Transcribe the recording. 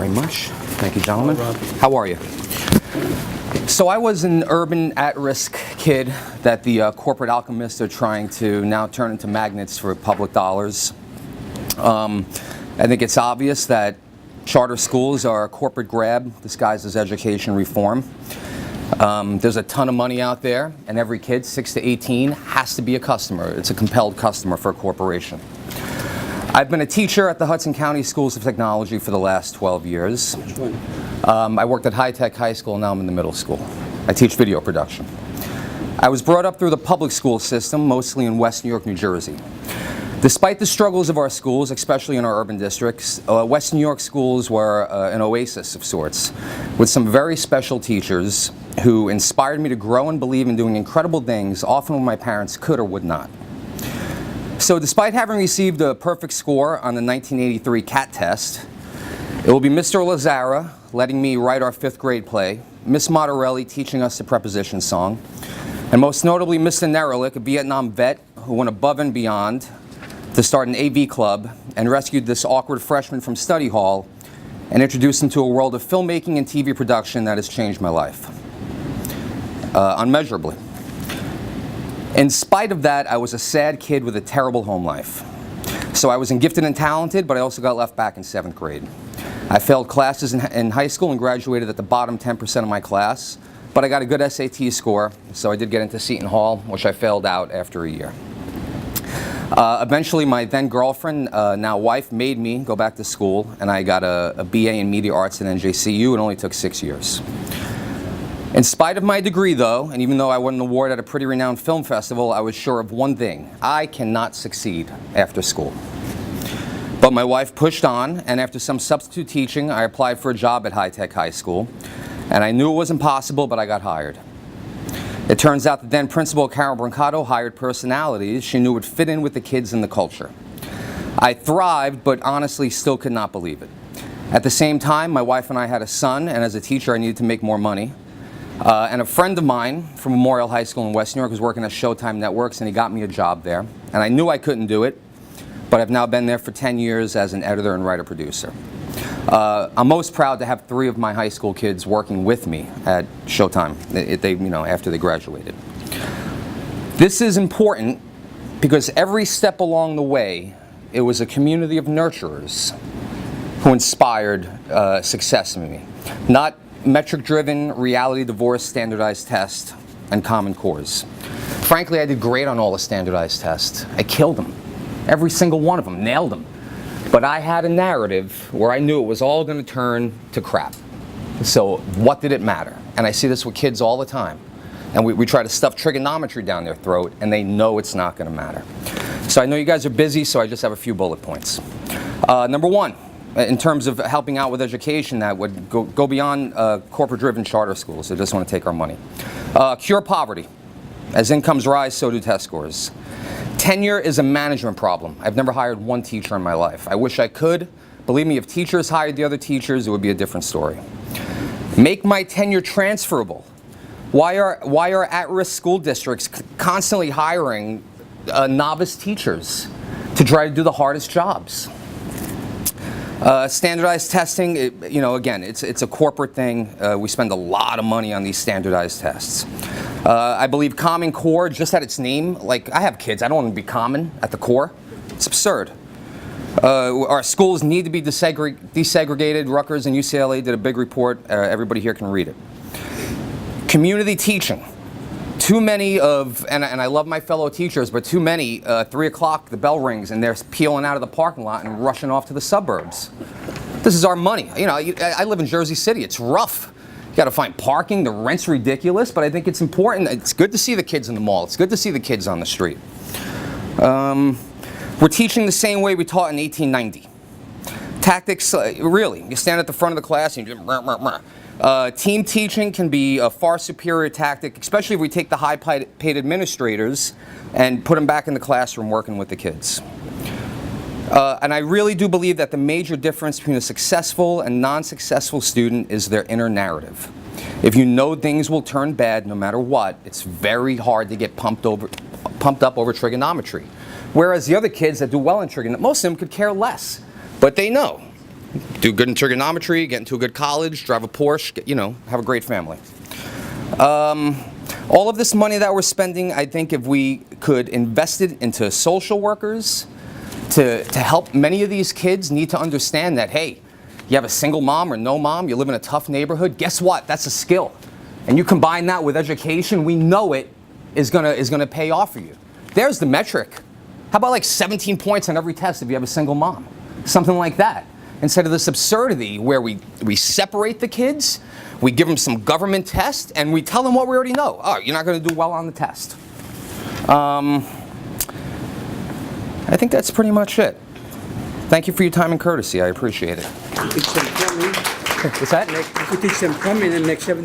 very much. Thank you, gentlemen. How are you? So I was an urban at-risk kid that the corporate alchemists are trying to now turn into magnets for public dollars. I think it's obvious that charter schools are a corporate grab disguised as education reform. There's a ton of money out there, and every kid, 6 to 18, has to be a customer. It's a compelled customer for a corporation. I've been a teacher at the Hudson County Schools of Technology for the last 12 years. Which one? I worked at High-Tech High School, now I'm in the middle school. I teach video production. I was brought up through the public school system, mostly in West New York, New Jersey. Despite the struggles of our schools, especially in our urban districts, West New York schools were an oasis of sorts, with some very special teachers who inspired me to grow and believe in doing incredible things, often when my parents could or would not. So despite having received a perfect score on the 1983 CAT test, it will be Mr. Lazara letting me write our 5th grade play, Miss Monterelli teaching us the preposition song, and most notably Mr. Nerlich, a Vietnam vet who went above and beyond to start an AV club and rescued this awkward freshman from study hall and introduced him to a world of filmmaking and TV production that has changed my life unmeasurably. In spite of that, I was a sad kid with a terrible home life. So I was gifted and talented, but I also got left back in 7th grade. I failed classes in high school and graduated at the bottom 10% of my class, but I got a good SAT score, so I did get into Seton Hall, which I failed out after a year. Eventually, my then girlfriend, now wife, made me go back to school, and I got a BA in Media Arts at NJCU. It only took 6 years. In spite of my degree, though, and even though I won an award at a pretty renowned film festival, I was sure of one thing: I cannot succeed after school. But my wife pushed on, and after some substitute teaching, I applied for a job at High-Tech High School, and I knew it was impossible, but I got hired. It turns out that then Principal Carol Brancato hired personalities she knew would fit in with the kids and the culture. I thrived, but honestly still could not believe it. At the same time, my wife and I had a son, and as a teacher, I needed to make more money. And a friend of mine from Memorial High School in West New York was working at Showtime Networks, and he got me a job there. And I knew I couldn't do it, but I've now been there for 10 years as an editor and writer-producer. I'm most proud to have 3 of my high school kids working with me at Showtime, after they graduated. This is important because every step along the way, it was a community of nurturers who inspired success in me. Not metric-driven, reality-divorced standardized tests and Common Cores. Frankly, I did great on all the standardized tests. I killed them. Every single one of them, nailed them. But I had a narrative where I knew it was all going to turn to crap. So what did it matter? And I see this with kids all the time. And we try to stuff trigonometry down their throat, and they know it's not going to matter. So I know you guys are busy, so I just have a few bullet points. Number 1. In terms of helping out with education that would go beyond corporate-driven charter schools that just want to take our money. Cure poverty. As incomes rise, so do test scores. Tenure is a management problem. I've never hired one teacher in my life. I wish I could. Believe me, if teachers hired the other teachers, it would be a different story. Make my tenure transferable. Why are at-risk school districts constantly hiring novice teachers to try to do the hardest jobs? Standardized testing, again, it's a corporate thing. We spend a lot of money on these standardized tests. I believe Common Core, just at its name, like I have kids, I don't want to be common at the core. It's absurd. Our schools need to be desegregated. Rutgers and UCLA did a big report. Everybody here can read it. Community teaching. Too many and I love my fellow teachers, but too many, 3 o'clock, the bell rings, and they're peeling out of the parking lot and rushing off to the suburbs. This is our money. I live in Jersey City. It's rough. You got to find parking. The rent's ridiculous, but I think it's important. It's good to see the kids in the mall. It's good to see the kids on the street. We're teaching the same way we taught in 1890. Tactics, really. You stand at the front of the class and you just team teaching can be a far superior tactic, especially if we take the high-paid administrators and put them back in the classroom working with the kids. And I really do believe that the major difference between a successful and non-successful student is their inner narrative. If you know things will turn bad no matter what, it's very hard to get pumped up over trigonometry. Whereas the other kids that do well in trigonometry, most of them could care less, but they know. do good in trigonometry, get into a good college, drive a Porsche, have a great family. All of this money that we're spending, I think if we could invest it into social workers to help many of these kids need to understand that, hey, you have a single mom or no mom, you live in a tough neighborhood, guess what? That's a skill. And you combine that with education, we know it is gonna pay off for you. There's the metric. How about like 17 points on every test if you have a single mom? Something like that. Instead of this absurdity where we separate the kids, we give them some government test, and we tell them what we already know. Oh, you're not going to do well on the test. I think that's pretty much it. Thank you for your time and courtesy. I appreciate it. You could teach them plumbing. What's that? You could teach them plumbing in the next 7